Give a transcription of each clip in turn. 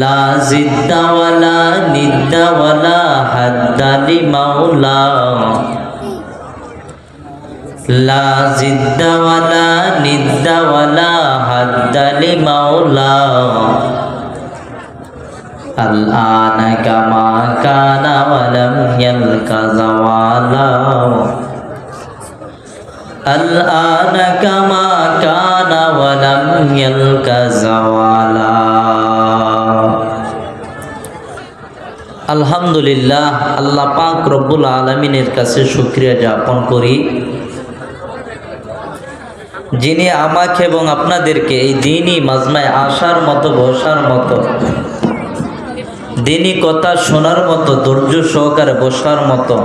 লা জিদ্দা ওয়ালা নিদ্দা ওয়ালা হাদ্দা লিমাওলা লা জিদ্দা ওয়ালা নিদ্দা ওয়ালা হাদ্দা লিমাওলা আল আনা কামা কানা ওয়ালাম ইয়ালকা যাওয়ালা الآن كما كان ولم يلك زوالا আলহামদুলিল্লাহ। আল্লাহ পাক রব্বুল আলামিনের কাছে শুকরিয়া জ্ঞাপন করি, যিনি আমাকে এবং আপনাদেরকে এই দ্বীনি মাজমায় আসার মতো, বসার মতো, দ্বীনি কথা শোনার মতো, ধৈর্য সহকারে বসার মতো,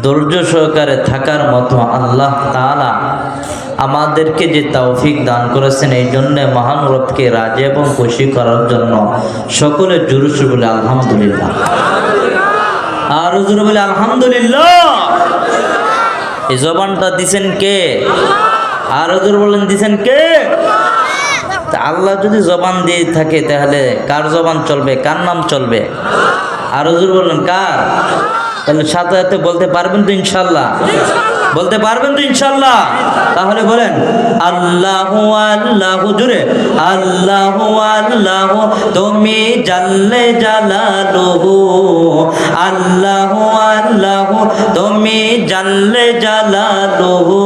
ধৈর্য সহকারে থাকার মতো আল্লাহ তাআলা আমাদেরকে যে তৌফিক দান করেছেন, এই জন্য মহান রবকে রাজি এবং খুশি করার জন্য সকলে জোরে জোরে বলে আলহামদুলিল্লাহ। আর জোরে বলে আলহামদুলিল্লাহ। এই জবানটা দিছেন কে? আর জোরে বলেন দিছেন কে? আল্লাহ যদি জবান দিয়ে থাকে তাহলে কার জবান চলবে, কার নাম চলবে? আর জোরে বলেন কার? তাহলে সাথে সাথে বলতে পারবেন তো ইনশাল্লাহ? বলতে পারবেন তো ইনশাল্লাহ? তাহলে বলেন আল্লাহু আল্লাহু, জুড়ে আল্লাহু আল্লাহু তুমি জাল্লে জালালুহু, আল্লাহু আল্লাহু তুমি জাল্লে জালালুহু,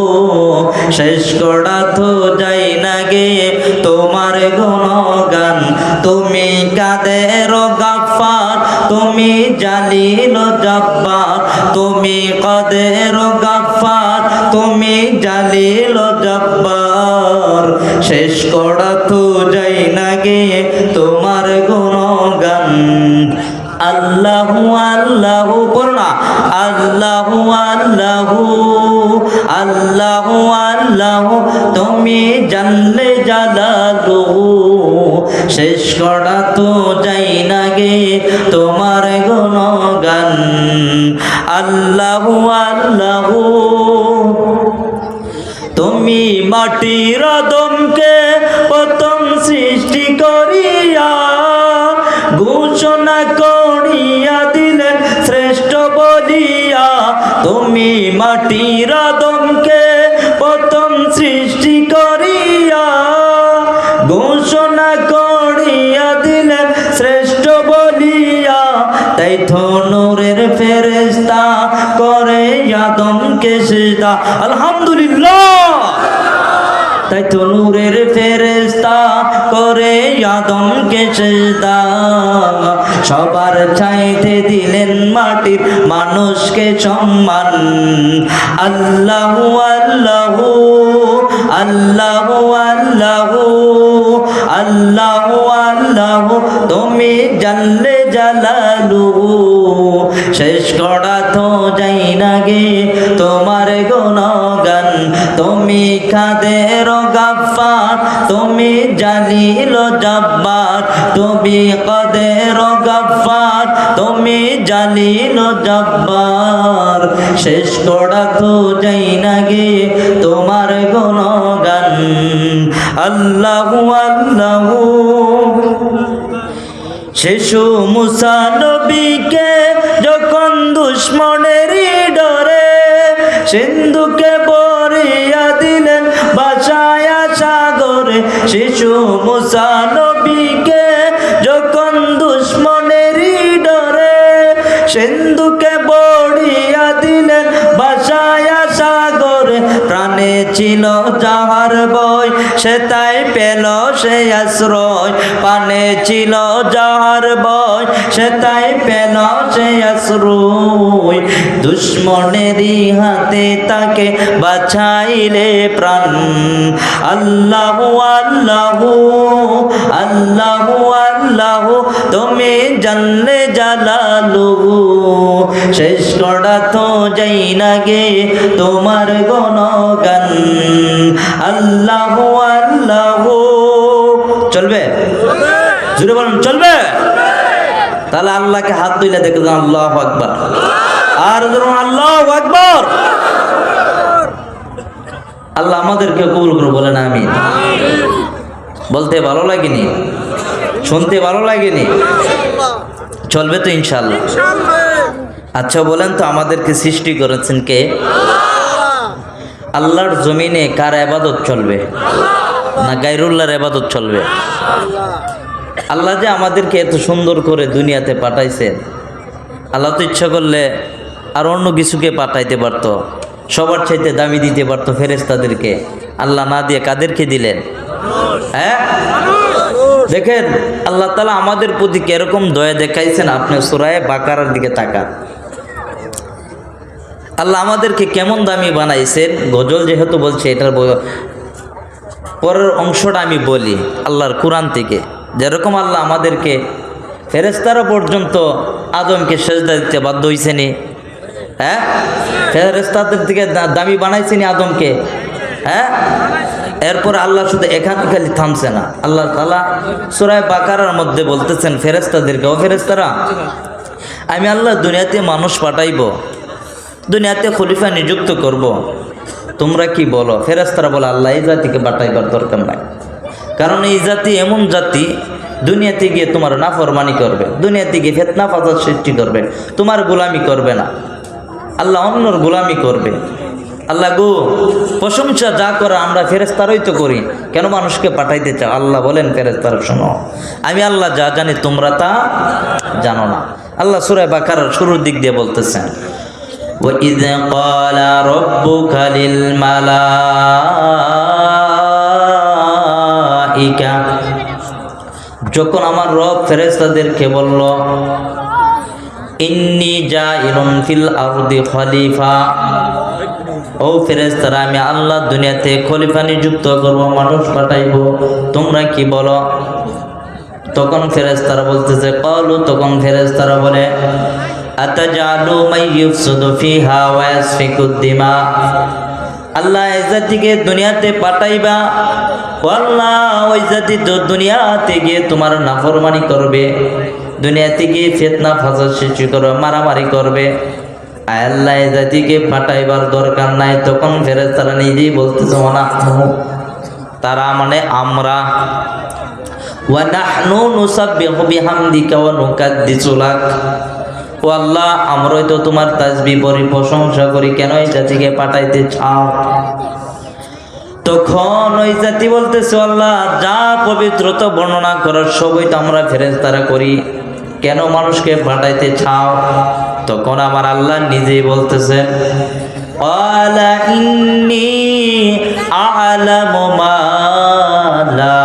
শেষ করা তো যাই না গে তোমার গুণগান, তুমি কাদের গাফফার, তুমি জালিল জব্বার, তুমি কাদের গাফফার, তুমি জালিল জব্বার, শেষ করা তো যাই না গে তোমার গুণগান। আল্লাহু আল্লাহু পড়না, আল্লাহু আল্লাহু, আল্লাহু আল্লাহু তুমি জানলে জালালুহু, শেষ করা তো যাই না গে তোমার গুণগান। আল্লাহু আল্লাহু তুমি মাটির আদমকে প্রথম সৃষ্টি করিয়া ঘোষণা করিয়া দিলেন শ্রেষ্ঠ বলিয়া, তুমি মাটির আদমকে প্রথম সৃষ্টি করিয়া ঘোষণা করিয়া দিলেন শ্রেষ্ঠ বলিয়া, তাই তো নূরের ফেরেশতা করে আদমকে সিজদা। আলহামদুলিল্লাহ। তাই তো নূরের ফেরেশতা করে আদমকে সিজদা, সবার চাইতে দিলেন মাটির মানুষকে সম্মান। আল্লাহু আল্লাহু, আল্লাহু আল্লাহু, আল্লাহু আল্লাহু তুমি জানলে জালালুহু, শেষ করা তো যাই না গে তোমার গুণগান, তুমি কাদের গাফফার, তুমি জালিল জব্বার, তুমি কাদের গাফফার, তুমি জালিল জব্বার, শেষ করা তো যাই না গে তোমার গুণগান। আল্লাহু আল্লাহু শিশু মুসা নবীকে যখন দুশ্মনের ডরে সিন্ধুকে বরিয়া দিলেন বাঁচায়া সাগরে, শিশু মুসা নবীকে যখন দুশ্মনের ডরে সিন্ধুকে বরিয়া দিলেন বাঁচায়া সাগরে, প্রাণে ছিল যাহার ভয় সে তাই পেল সে আশ্রয়, প্রাণে ছিল যাহার ভয় সে তাই পেল সে আশ্রয়, দুশ্মনেরই হাতে তাকে বাঁচাইলে প্রাণ। আল্লাহু আল্লাহু, আল্লাহু আল্লাহু তুমি জানলে জালালুহু, শেষ করা তো যাই না গে তোমার গুণগান। আল্লাহু আল্লাহু চলবে? জোরে বলুন চলবে? তাহলে আল্লাহকে হাত দিলে দেখে আল্লাহু আকবার। আর ধরুন আল্লাহু আকবার। আল্লাহ আমাদেরকে কবুল করে বলেন আমিন। বলতে ভালো লাগেনি? শুনতে ভালো লাগেনি? চলবে তো ইনশাআল্লাহ? আচ্ছা বলেন তো, আমাদেরকে সৃষ্টি করেছেন কে? আল্লাহর জমিনে কার ইবাদত চলবে? না গায়রুল্লাহর ইবাদত চলবে? আল্লাহ যে আমাদেরকে এত সুন্দর করে দুনিয়াতে পাঠাইছেন, আল্লাহ তো ইচ্ছা করলে আর অন্য কিছুকে পাঠাইতে পারতো, সবার চাইতে দামি দিতে পারতো ফেরেশতাদেরকে। আল্লাহ না দিয়ে কাদেরকে দিলেন? হ্যাঁ, দেখেন আল্লাহ তাআলা আমাদের প্রতি কিরকম দয়া দেখাইছেন। আপনি সূরা বাকারার দিকে তাকান, আল্লাহ আমাদেরকে কেমন দামি বানাইছেন। গজল যেহেতু বলছে, এটার পরের অংশটা আমি বলি আল্লাহর কোরআন থেকে। যেরকম আল্লাহ আমাদেরকে ফেরেশতারা পর্যন্ত আদমকে সেজদা দিতে বাধ্য হয়েছেনি, হ্যাঁ, ফেরেশতাদের থেকে দামি বানাইছেনি আদমকে, হ্যাঁ। এরপর আল্লাহ শুধু এখানে খালি থামছে না, আল্লাহ তাআলা সূরা বাকারার মধ্যে বলতেছেন ফেরেশতাদেরকে, ও ফেরেশতারা, আমি আল্লাহ দুনিয়াতে মানুষ পাঠাইব, দুনিয়াতে খলিফা নিযুক্ত করব, তোমরা কি বলো? ফেরেশতারা বলে, আল্লাহ এই জাতিকে পাঠাইবার দরকার নাই, কারণ এই জাতি এমন জাতি দুনিয়াতে গিয়ে তোমার নাফরমানি করবে, দুনিয়াতে গিয়ে ফিতনা ফাসাদ সৃষ্টি করবে, তোমার গোলামি করবে না, আল্লাহ অন্যর গোলামি করবে। আল্লাহ গো, প্রশংসা যা করে আমরা ফেরেশতারাই তো করি, কেন মানুষকে পাঠাইতে চাও? আল্লাহ বলেন, ফেরেশতারা শোনো, আমি আল্লাহ যা জানি তোমরা তা জানো না। আল্লাহ সূরা বাকারার শুরুর দিক দিয়ে বলতেছেন, وَإِذْ قَالَ رَبُّكَ لِلْمَلَائِكَةِ, যখন আমার রব ফেরেশতাদেরকে বলল, ইন্নী জাইলুন ফিল আরদি খলিফা, ও ফেরেশতারা, আমি আল্লাহ দুনিয়াতে খলিফা নিযুক্ত করব, মানুষ পাঠাইব, তোমরা কি বলো? তখন ফেরেশতারা বলতেছে, ক্বালু, তখন ফেরেশতারা বলে, আতাজালু মান ইউফসিদু ফিহা ওয়া ইয়াসফিকুদ দিমা, আল্লাহ এই জাতিকে দুনিয়াতে পাঠাইবা, আল্লাহ ওই জাতি তো দুনিয়াতে গিয়ে তোমার নাফরমানি করবে, দুনিয়াতে গিয়ে ফিতনা ফাসাদ সৃষ্টি করবে, মারামারি করবে, আল্লাহ এই জাতিকে পাঠাইবার দরকার নাই। তখন ফেরেশতারা নিজেই বলতেছে, তারা মানে আমরা, ওয়া নাহনু নুসাব্বিহু বিহামদিকা ওয়া নুকাদ্দিসু লাক, ও আল্লাহ আমরাই তো তোমার তাসবিহ পড়ি, প্রশংসা করি, কেন এই জাতিকে পাঠাইতে চাও? তখন ওই জাতি বলতেছে, আল্লাহ যা পবিত্রতা বর্ণনা করার সবই তো আমরা ফেরেশতারা করি, কেন মানুষকে পাঠাইতে চাও? তখন আমার আল্লাহ নিজেই বলতেছে, ক্বালা ইন্নী আ'লামু মা লা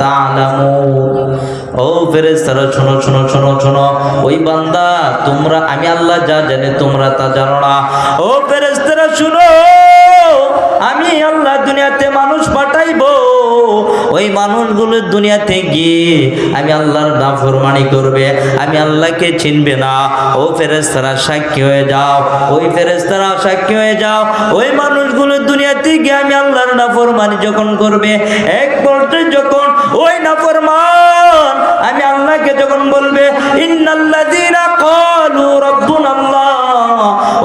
তা'লামুন, ও ফেরেশতারা শোনো শোনো শোনো শোনো, ওই বান্দা তোমরা, আমি আল্লাহ যা জানি তোমরা তা জানো না। ও ফেরেশতারা শোনো, আমি আল্লাহ দুনিয়াতে মানুষ পাঠাইব, ওই মানুষগুলো দুনিয়াতে গিয়ে আমি আল্লাহর নাফরমানি করবে, আমি আল্লাহকে চিনবে না। ও ফেরেশতারা সাক্ষী হয়ে যাও, ওই ফেরেশতারা সাক্ষী হয়ে যাও, ওই মানুষগুলো দুনিয়াতে গিয়ে আমি আল্লাহর নাফরমানি যখন করবে, এক পর্যায়ে যখন ওই নাফরমান আমি আল্লাহকে যখন বলবে, ইন্নাল্লাযীনা ক্বালু রাব্বুনাল্লাহ,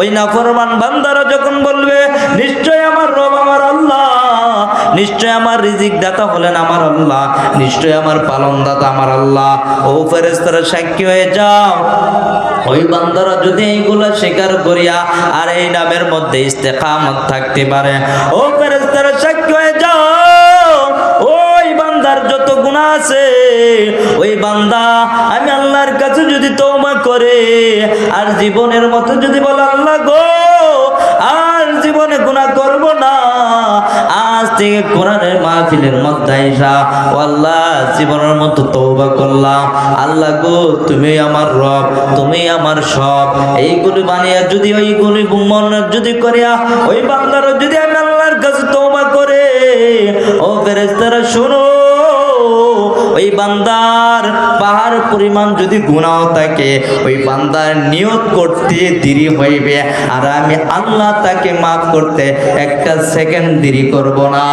ওই নাফরমান বান্দারা যখন বলবে, নিশ্চয় আমার রব আমার আল্লাহ, নিশ্চয় আমার রিজিক দাতা হলেন আমার আল্লাহ, নিশ্চয় আমার পালন দাতা আমার আল্লাহ, ও ফেরেশতারা সাক্ষী হয়ে যাও, ওই বান্দারা যদি এইগুলা স্বীকার করিয়া আর এই নামের মধ্যে ইস্তেকামত থাকতে পারে, ও ফেরেশতারা সাক্ষী হয়ে যাও, ওই বান্দার যত গুনাহ আছে, ওই বান্দা আমি আল্লাহর কাছে যদি তওবা করে আর জীবনের মতো যদি বলে, আল্লাহ গো আর জীবনে গুনাহ করব না, আজ থেকে কোরআনের মাহফিলের মধ্যে আইসা, ও আল্লাহ জীবনের মতো তওবা করলাম, আল্লাহ গো তুমি আমার রব, তুমি আমার সব, এইগুলি বানিয়া যদি ওইগুলি মনে যদি করিয়া ওই বান্দারও যদি আমি আল্লাহর কাছে তওবা করে, ও ফেরেশতারা শোনো, ওই বান্দার পাহাড় পরিমাণ যদি গুনাহ থাকে, ওই বান্দার নিয়ত করতে দেরি হইবে, আর আমি আল্লাহ তাকে মাফ করতে একটা সেকেন্ড দেরি করব না।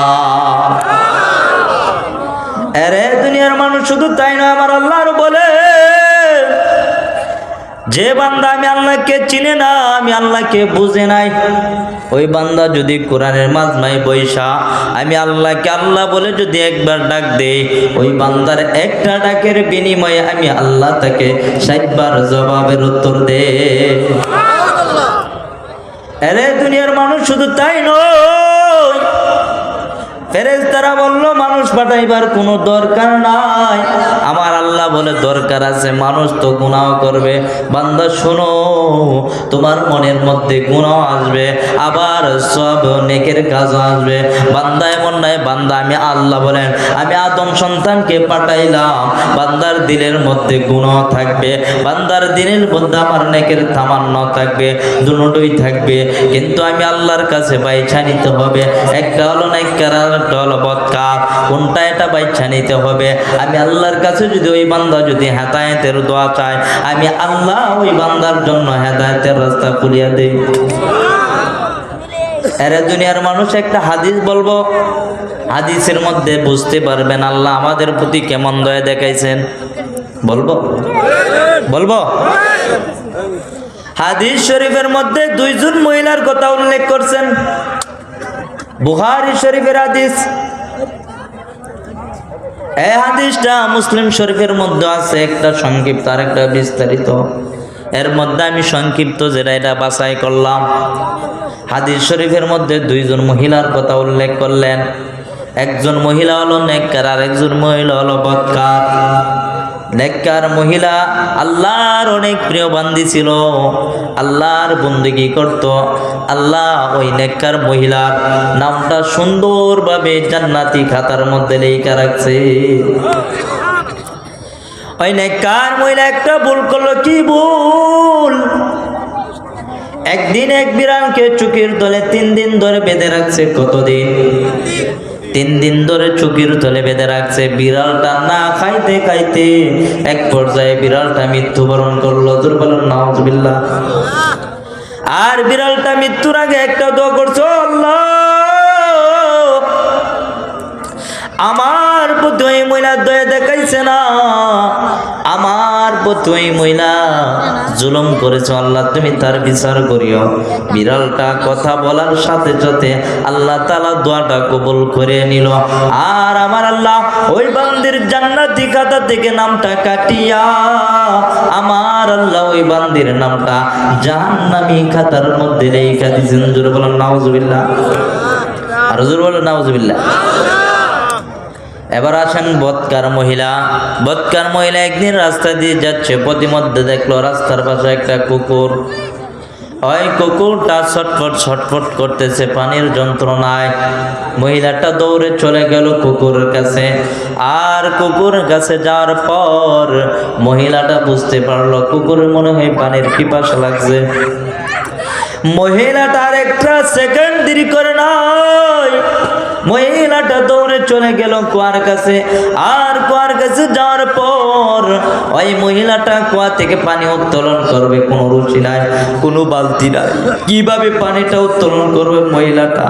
আরে দুনিয়ার মানুষ শুধু তাই নয়, আমার আল্লাহ আরো বলে, যে বান্দা আমি আল্লাহকে চিনে না, আমি আল্লাহকে বুঝে নাই, ওই বান্দা যদি কোরআনের মাজমায় বৈশা আমি আল্লাহকে আল্লাহ বলে যদি একবার ডাক দেই, ওই বান্দার একটা ডাকের বিনিময়ে আমি আল্লাহ তাকে 60 বার জবাবের উত্তর দে। আরে দুনিয়ার মানুষ শুধু তাই নয়, ফেরেশতারা বলল মানুষ পাঠাইবার কোনো দরকার নাই। আমার আল্লাহ বলে দরকার আছে, মানুষ তো গুনাহ করবে। বান্দা শোনো, তোমার মনের মধ্যে গুনাহ আসবে, আবার সব নেকের কাজও আসবে। বান্দা এমন নয়, বান্দা আমি আল্লাহ বলেন আমি আদম সন্তানকে পাঠাইলাম, বান্দার দিলের মধ্যে গুনাহ থাকবে, বান্দার দিলের মধ্যে আমার নেকের তামান্ন থাকবে, দুটোই থাকবে। কিন্তু আমি আল্লাহর কাছে বাইছা নিতে হবে, একটা হলো নেককার, বদকার, কোনটা এটা বাইচ্ছা নিতে হবে। আমি আল্লাহর কাছে যদি ওই বান্দা যদি হেদায়েতের দোয়া চায়, আমি আল্লাহ ওই বান্দার জন্য হেদায়েতের রাস্তা খুলিয়া দেই। এর দুনিয়ার মানুষ একটা হাদিস বলবো, হাদিসের মধ্যে বুঝতে পারবেন আল্লাহ আমাদের প্রতি কেমন দয়া দেখাইছেন। বলবো বলবো হাদিস শরীফের মধ্যে 2 জন মহিলার কথা উল্লেখ করছেন, বুখারী শরীফের হাদিস। এই হাদিসটা মুসলিম শরীফের মধ্যে আছে, একটা সংক্ষিপ্ত আর একটা বিস্তারিত। এর মধ্যে আমি সংক্ষিপ্ত যেটা এটা বাছাই করলাম। হাদিস শরীফের মধ্যে 2 জন মহিলার কথা উল্লেখ করলেন। একজন মহিলা হলো নেককার আর একজন মহিলা হলো বদকার। নেককার মহিলা আল্লাহর অনেক প্রিয় বান্দি ছিল, আল্লাহর বন্দেগী করত। আল্লাহ ওই নেককার মহিলার নামটা সুন্দরভাবে জান্নাতি খাতার মধ্যে লেখা রাখছে। ওই নেককার মহিলা একটা ভুল করলো। কি ভুল? একদিন এক বিড়ালকে চোখের তলে 3 দিন ধরে বেঁধে রাখছে। কতদিন? 3 দিন ধরে চোখের তলে বেঁধে রাখছে। বিড়ালটা না খাইতে খাইতে এক পর্যায়ে বিড়ালটা মৃত্যুবরণ করলো। দুর্বলন নাউজুবিল্লাহ। আর বিড়ালটা মৃত্যুর আগে একটা দোয়া করছো, আল্লাহ আমার প্রতি ওই মহিলা দয়া দেখাইছে না, আমার প্রতি ওই মহিলা জুলুম করেছো, আল্লাহ তুমি তার বিচার করিও। বিড়ালটা কথা বলার সাথে সাথে আল্লাহ তাআলা দোয়াটা কবুল করে নিল। আর আমার আল্লাহ ওই বান্দির জান্নাতি খাতা থেকে নামটা কাটিয়া আমার আল্লাহ ওই বান্দির নামটা জাহান্নামী খাতার মধ্যে লেখা দিয়েছেন। জোরে বলেন নাউজুবিল্লাহ। আর জোরে বলেন নাউজুবিল্লাহ। এবার আসেন বদকার মহিলা। বদকার মহিলা একদিন রাস্তা দিয়ে যাচ্ছে, পথিমধ্যে দেখলো রাস্তার পাশে একটা কুকুর। ওই কুকুরটা ছটফট ছটফট করতেছে পানির যন্ত্রণায়। মহিলাটা দৌড়ে চলে গেল কুকুরের কাছে। আর কুকুরের কাছে যাওয়ার পর মহিলাটা বুঝতে পারলো কুকুরের মনে হয় পানির পিপাসা লাগছে। মহিলাটা আর একটা সেকেন্ড দেরি করে নাই, মহিলাটা দৌড়ে চলে গেল কুয়ার কাছে। আর কুয়ার কাছে যাওয়ার পর ওই মহিলাটা কুয়া থেকে পানি উত্তোলন করবে, কোনো রুচি নাই, কোনো বালতি নাই। কিভাবে পানিটা উত্তোলন করবে মহিলাটা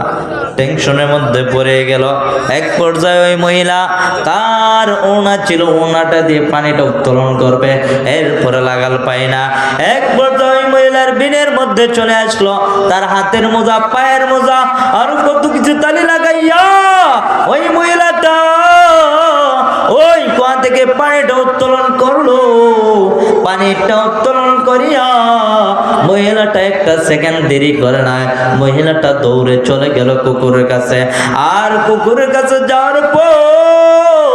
টেনশনের মধ্যে পড়ে গেল। এক পর্যায়ে ওই মহিলা তার ওড়না ছিল, ওড়নাটা দিয়ে পানিটা উত্তোলন করবে, এরপরে লাগাল পায় না। এক পর্যায়ে ওই মহিলার বিনের মধ্যে চলে আসলো তার হাতের মোজা, পায়ের মোজা, আর কত কিছু তালি লাগাইয়া ওই মহিলাটা ওই কুয়া থেকে পানিটা উত্তোলন করলো। পানিটা উত্তোলন করিয়া মহিলাটা একটা সেকেন্ড দেরি করে না, মহিলাটা দৌড়ে চলে গেল কুকুরের কাছে। আর কুকুরের কাছে যাওয়ার পর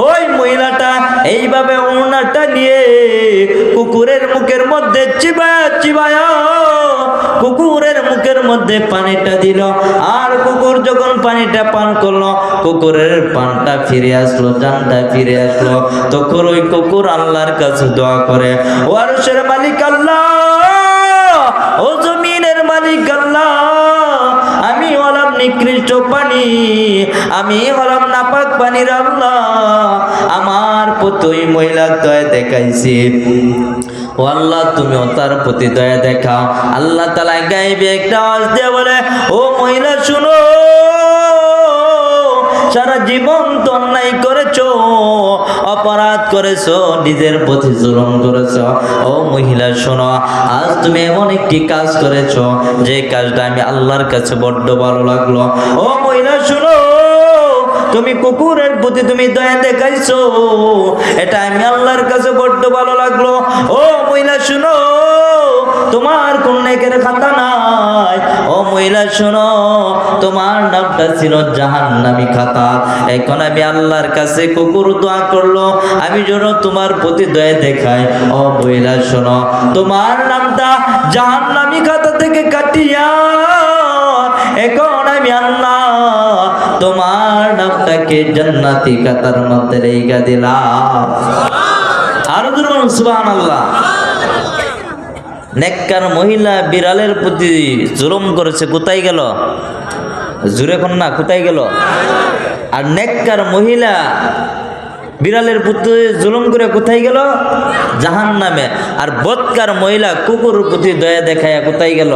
ওই মহিলাটা এইভাবে ওড়নাটা নিয়ে কুকুরের মুখের মধ্যে চিবায়া চিবায়া কুকুরের মুখের মধ্যে পানিটা দিল। আর কুকুর যখন পানিটা পান করলো, কুকুরের পানটা ফিরে আসলো, জানটা ফিরে আসলো। তখন ওই কুকুর আল্লাহর কাছে দোয়া করে, ও আরশের মালিক আল্লাহ, ও জমিনের মালিক আল্লাহ, আমি হলাম নিকৃষ্ট পানি, আমি হলাম নাপাক পানির আল্লাহ, আমার প্রতি ওই মহিলা দয়া দেখাইছি, ও আল্লাহ তুমিও তার প্রতি দয়া দেখাও। আল্লাহ তাআলা গায়েবে একটা আওয়াজ দিয়ে বলে, ও মহিলা শুনো, সারা জীবন তো অন্যায় করেছো, অপরাধ করেছো, নিজের প্রতি জুলুম করেছো। ও মহিলা শোনো, আজ তুমি এমন একটি কাজ করেছো যে কাজটা আমি আল্লাহর কাছে বড্ড ভালো লাগলো। ও মহিলা শোনো, তুমি কুকুরের প্রতি তুমি দয়া দেখাইছো, এটা আমি আল্লাহর কাছে বড্ড ভালো লাগলো। ও মহিলা শোনো, তোমার কোন নেকের খাতা নাই। ও মহিলা শোনো, তোমার নামটা ছিল জাহান্নামী খাতা। এখন আমি আল্লাহর কাছে কুকুর দোয়া করলো আমি যেন তোমার প্রতি দয়া দেখাই। ও মহিলা শোনো, তোমার নামটা জাহান্নামী খাতা থেকে কাটিয়া এখন আমি আল্লাহ তোমার নামটাকে জান্নাতি খাতার মধ্যে রেখে দিলাম। আর সুবহানাল্লাহ। নেককার মহিলা বিড়ালের প্রতি জুলুম করেছে, কোথায় গেল? জুরে কোন না, কোথায় গেল? আর নেককার মহিলা বিড়ালের প্রতি জুলুম করে কোথায় গেল? জাহান্নামে। আর বদকার মহিলা কুকুরের প্রতি দয়া দেখায়া কোথায় গেল?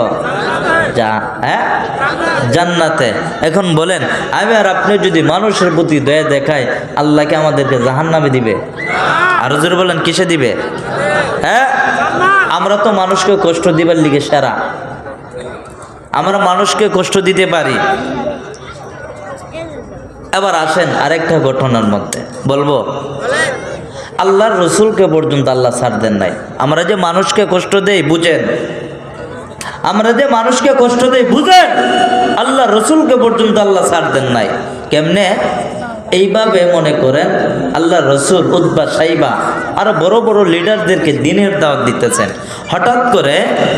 জান্নাতে। এখন বলেন, আমি আর আপনি যদি মানুষের প্রতি দয়া দেখাই, আল্লাহকে আমাদেরকে জাহান্নামে দিবে? আর জোরে বলেন, কিসে দিবে? হ্যাঁ, আমরা তো মানুষকে কষ্ট দিবার লিগে সেরা, আমরা মানুষকে কষ্ট দিতে পারি। এবার আসেন আরেকটা ঘটনার মধ্যে বলবো। আল্লাহর রসুলকে পর্যন্ত আল্লাহ ছাড় দেন নাই। আমরা যে মানুষকে কষ্ট দেই বুঝেন, আমরা যে মানুষকে কষ্ট দেই বুঝেন, আল্লাহ রসুলকে পর্যন্ত আল্লাহ ছাড় দেন নাই। কেমনে? এইভাবে মনে করেন আল্লাহ রসুল, উতবা, সাইবা আরো বড় বড় লিডারদেরকে দিনের দাওয়াত দিতেছেন। হঠাৎ করে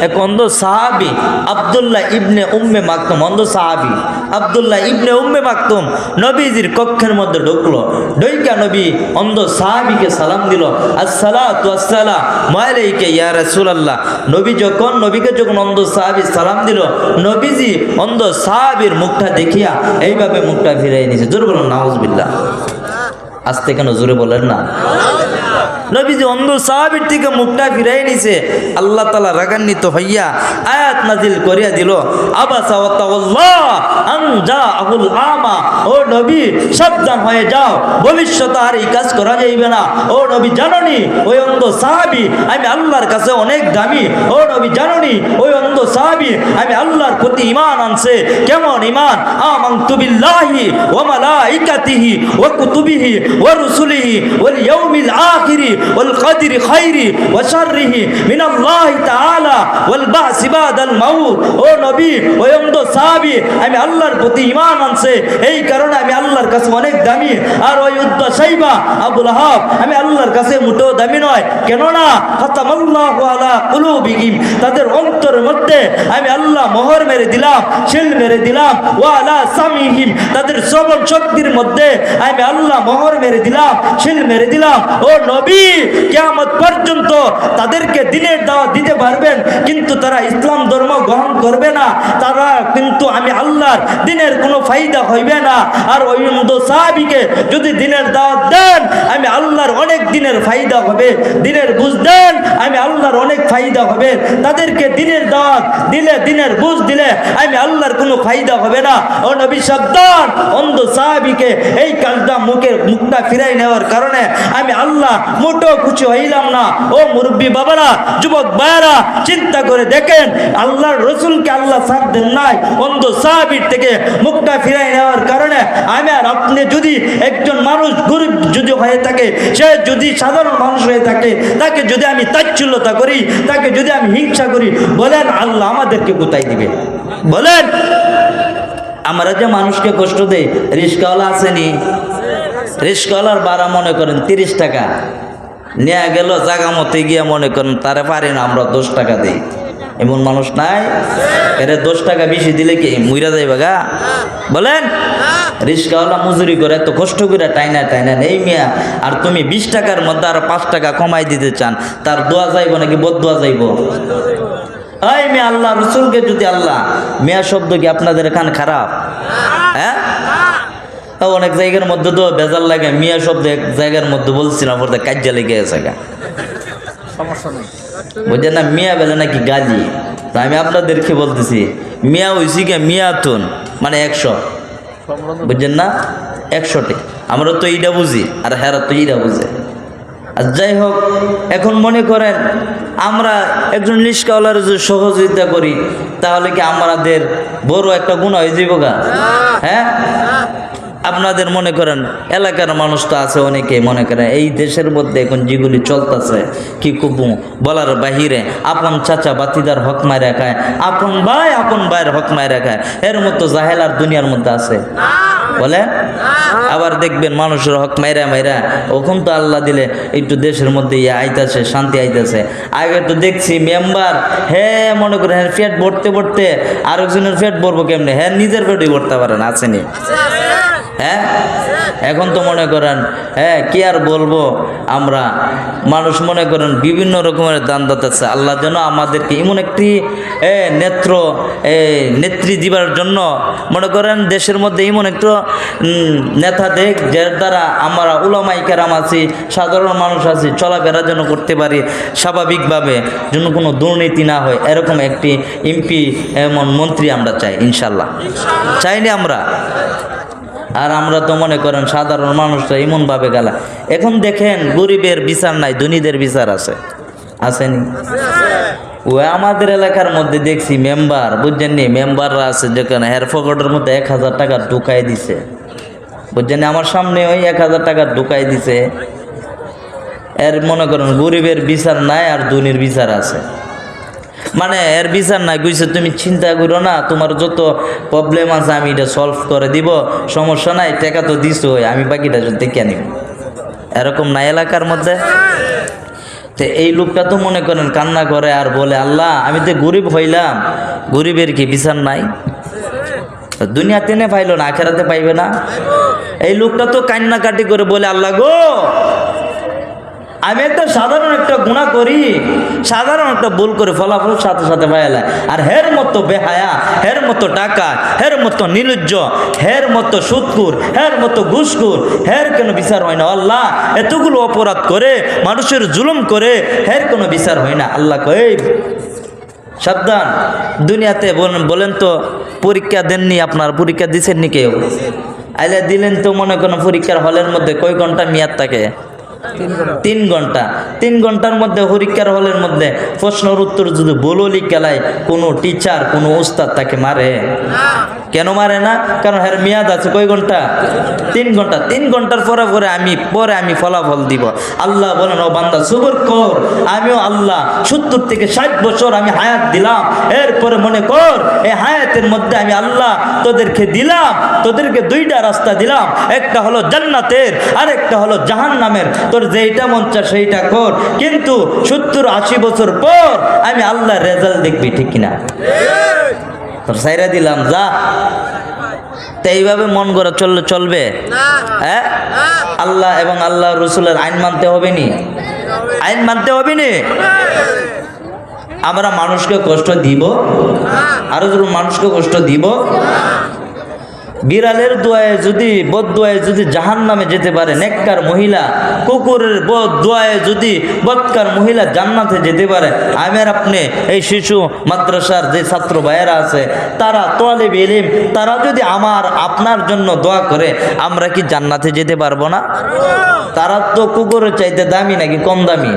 এক অন্ধ সাহাবি আব্দুল্লাহ ইবনে উম্মে মাকতুম, অন্ধ সাহাবি আব্দুল্লাহ ইবনে উম্মে মাকতুম নবীজির কক্ষের মধ্যে ঢুকলো। ঢুইকা নবী অন্ধ সাহাবিকে সালাম দিল, আসসালাতু আসসালামু আলাইকা ইয়া রাসূলুল্লাহ। নবীকে যখন অন্ধ সাহাবি সালাম দিল, নবীজি অন্ধ সাহাবির মুখটা দেখিয়া এইভাবে মুখটা ফিরাই নিয়েছে। জোরে বলুন নাউজুবিল্লাহ। আস্তে কেন, জোরে বলেন না। নবীজি অন্ধ সাহাবীর থেকে মুখটা ফিরাই নিছে। আল্লাহ তাআলা রাগান্বিত হইয়া আয়াত নাজিল করিয়া দিল, আবাসা ওয়া তাওয়াল্লা আন জাআহুল আমা। ও নবী, সাবধান হয়ে যাও, ভবিষ্যতে আর এই কাজ করা যাইবে না। ও নবী, জানোনি ওই অন্ধ সাহাবী আমি আল্লাহর কাছে অনেক দামি। ও নবী, জানোনি ওই অন্ধ সাহাবী আমি আল্লাহর প্রতি ঈমান আনছে। কেমন ঈমান? আমানতু বিল্লাহি ওয়া মালাইকাতিহি ওয়া কুতুবিহি ওয়া রুসুলিহি ওয়াল ইয়াউমিল আখিরি ওয়াল কদরি খাইরি ওয়া শাররিহি মিনাল্লাহি তাআলা ওয়াল বা'সি বাদাল মাউত। ও নবী, ওই অন্ধ সাহাবী আমি আল্লাহর প্রতি ঈমান আনছে, এই কারণে আমি আল্লাহর কাছে অনেক দামি। আর ওই উতবা, সাইবা, আবু লাহাব আমি আল্লাহর কাছে মোটেও দামি নয়। কেন না? খাতামাল্লাহু আলা কুলুবিহিম, তাদের অন্তরের মধ্যে আমি আল্লাহ মোহর মেরে দিলাম, সিল মেরে দিলাম। ওয়া আলা সামিহিম, তাদের শ্রবণ শক্তির মধ্যে আমি আল্লাহ মোহর মেরে দিলাম, সিল মেরে দিলাম। ও নবী, কিয়ামত পর্যন্ত তাদেরকে দিনের দাওয়াত দিতে পারবেন, কিন্তু তারা ইসলাম ধর্ম গ্রহণ করবে না, তারা কিন্তু আমি আল্লাহর দিনের কোনো ফায়দা হইবে না। আর ওই অন্ধ সাহাবীকে যদি দিনের দাওয়াত দেন, আমি আল্লাহর অনেক দিনের ফায়দা হবে। দিনের বুঝ দেন, আমি আল্লাহর অনেক ফায়দা হবে। তাদেরকে দিনের দাওয়াত দিলে, দিনের বুঝ দিলে আমি আল্লাহর কোনো ফায়দা হবে না। ও নবী, সাবধান। অন্ধ সাহাবীকে এই কাজটা মুখটা ফিরাই নেওয়ার কারণে আমি আল্লাহ মোটেও খুশি হইলাম না। ও মুরব্বী বাবারা, যুবক ভাইয়ারা, চিন্তা করে দেখেন, আল্লাহর রসুলকে আল্লাহ ছাড় দেন নাই অন্ধ সাহাবীর থেকে মুখটা ফিরাই নেওয়ার কারণে। আমি আর আপনি যদি একজন মানুষ গরিব যদি হয়ে থাকে, সে যদি সাধারণ মানুষ হয়ে থাকে, তাকে যদি আমি তাচ্ছিল্যতা করি, তাকে যদি আমি হিংসা করি, বলেন আল্লাহ আমাদেরকে কোথায় দিবে? বলেন। আমরা যে মানুষকে কষ্ট দেই, রিস্কাওয়ালা আসেনি, রিস্কাওয়ালার ভাড়া মনে করেন 30 টাকা, নিয়ে গেল জায়গা মতে গিয়ে মনে করেন তারে পারি না, আমরা 10 টাকা দিই। এমন মানুষ নাই? এর 10 টাকা বেশি দিলে কি মুইরা যাইবা গা? বলেন। রিস্কাওয়ালা মজুরি করে তো কষ্ট করে টাইনা নেই মিয়া, আর তুমি 20 টাকার মধ্যে আর 5 টাকা কমাই দিতে চান, তার দোয়া যাইব নাকি বদদোয়া যাইব? এই মিয়া, আল্লাহ রসুলকে যদি আল্লাহ, মিয়া শব্দ কি আপনাদের কান খারাপ? হ্যাঁ, অনেক জায়গার মধ্যে তো বেজার লাগে, মিয়া শব্দ এক জায়গার মধ্যে বলছিলাম, ওর কাজ্জা লেগে গেছে গা, বুঝলেন না? মিয়া বেলে নাকি গালি। তা আমি আপনাদেরকে বলতেছি, মিয়া হইছি গে মিয়াতুন মানে 100, বুঝলেন না? 100টি। আমরা তো এইটা বুঝি, আর হেরা তো এইটা বুঝে। আর যাই হোক, এখন মনে করেন আমরা একজন রিস্কাওয়ালার যদি সহযোগিতা করি তাহলে কি আমাদের বড় একটা গুনাহ হয়ে যাইব গা? হ্যাঁ, আপনাদের মনে করেন এলাকার মানুষ তো আছে অনেকে মনে করেন এই দেশের মধ্যে এখন যেগুলি চলতেছে কি কুবু বলার বাহিরে, আপন চাচা বাতিদার হক মাইরা খায়, আপন ভাইয়ের হক মাইরা খায়, এর মতো জাহেল আর দুনিয়ার মধ্যে আছে বলে? আবার দেখবেন মানুষের হক মাইরা মাইরা ওখান তো আল্লাহ দিলে একটু দেশের মধ্যে আইতাছে, শান্তি আইতাছে। আগে তো দেখছি মেম্বার মনে করেন পেট ভরতে ভরতে আরেকজনের পেট ভরবো কেমনে, নিজের পেটই ভরতে পারে না, আসেনি? এখন তো মনে করেন কি আর বলবো, আমরা মানুষ মনে করেন বিভিন্ন রকমের দান দাতাছে। আল্লাহ যেন আমাদেরকে এমন একটি নেত্রী দিবার জন্য মনে করেন দেশের মধ্যে এমন একটু নেতা দেখ যার দ্বারা আমরা উলামাই কেরাম আছি, সাধারণ মানুষ আছি, চলাফেরা যেন করতে পারি স্বাভাবিকভাবে, যেন কোনো দুর্নীতি না হয়, এরকম একটি এমপি এমন মন্ত্রী আমরা চাই ইনশাল্লাহ। চাইনি আমরা? আর আমরা তো মনে করেন সাধারণ মানুষরা এমনভাবে গেলা, এখন দেখেন গরিবের বিচার নাই, ধনীদের বিচার আছে, আসেনি? ও আমাদের এলাকার মধ্যে দেখছি মেম্বার, বুঝছেন নি, মেম্বাররা আছে যেখানে হের পকেটের মধ্যে 1000 টাকা ঢুকাই দিছে, বুঝছেন, আমার সামনে ওই 1000 টাকা ঢুকাই দিছে। এর মনে করেন গরিবের বিচার নাই আর ধনীর বিচার আছে, মানে এর বিচার নাই, কইছে তুমি চিন্তা করো না, তোমার যত প্রবলেম আছে আমি এটা সলভ করে দিব, সমস্যা নাই, টাকা তো দিছো, আমি বাকিটা দেখে নিব। এরকম না এলাকার মধ্যে? তো এই লোকটা তো মনে করেন কান্না করে আর বলে, আল্লাহ আমি তো গরিব হইলাম, গরিবের কি বিচার নাই? দুনিয়াতে নে পাইলো না, আখেরাতে পাইবে না? এই লোকটা তো কান্নাকাটি করে বলে, আল্লাহ গো আমি একটা সাধারণ একটা গুনাহ করি, সাধারণ একটা ভুল করে ফলাফল সাথে সাথে পাইলাম, আর হের মতো বেহায়া, হের মতো টাকা, হের মতো নির্লজ্জ, হের মতো সুদখোর, হের মতো ঘুষখোর, হের কেন বিচার হয় না? আল্লাহ এতগুলো অপরাধ করে মানুষের জুলুম করে হের কোনো বিচার হয় না? আল্লাহ কই সাবধান, দুনিয়াতে বলেন তো পরীক্ষা দেননি, আপনার পরীক্ষা দিচ্ছেননি কেউ? আইলে দিলেন তো মনে করেন পরীক্ষার হলের মধ্যে কয় ঘন্টা মেয়াদ থাকে? 3 ঘন্টা। 3 ঘন্টার মধ্যে পরীক্ষার হলের মধ্যে প্রশ্নের উত্তর যদি বললি কেলায়, কোনো টিচার কোনো উস্তাদ তাকে মারে? কেন মারে না? কারণ এর মেয়াদ আছে কয় ঘন্টা? 3 ঘন্টা। 3 ঘন্টার পরে আমি ফলাফল দিব। আল্লাহ বলেন, ও বান্দা সবর কর, আমিও আল্লাহ 70 থেকে 60 বছর আমি হায়াত দিলাম, এরপরে মনে কর এই হায়াতের মধ্যে আমি আল্লাহ তোদেরকে দিলাম, তোদেরকে 2টা রাস্তা দিলাম, একটা হলো জান্নাতের আর একটা হলো জাহান্নামের, তোর যেইটা মন চায় সেইটা কর, কিন্তু 70-80 বছর পর আমি আল্লাহর রেজাল্ট দেখবি, ঠিক কিনা? তোর সাইরা দিলাম যা। তো এইভাবে মন গড়া চলবে? হ্যাঁ, আল্লাহ এবং আল্লাহ রসুলের আইন মানতে হবে নি? আইন মানতে হবে নি? আমরা মানুষকে কষ্ট দিব? আরো যদি মানুষকে কষ্ট দিব? বিড়ালের দোয়ায় যদি বদদোয়ায় যদি জাহান্নামে যেতে পারে নেককার মহিলা, কুকুরের বদদোয়ায় যদি বদকার মহিলা জান্নাতে যেতে পারে, আমি আর আপনি এই শিশু মাদ্রাসার যে ছাত্র ভাইয়েরা আছে তারা তালিব ইলম, তারা যদি আপনার জন্য দোয়া করে, আমরা কি জান্নাতে যেতে পারবো না? তারা তো কুকুরের চাইতে দামি নাকি কম দামি?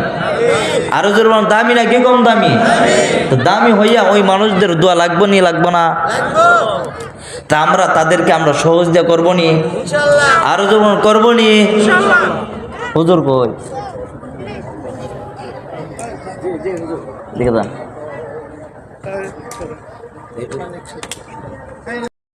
আরো জোর বলেন, দামি নাকি কম দামি? তো দামি হইয়া ওই মানুষদের দোয়া লাগবো নি লাগবো না? তা আমরা তাদেরকে আমরা সহযোগিতা করবো নি? আরো যেমন করবো নি? হুজুর কই দেখে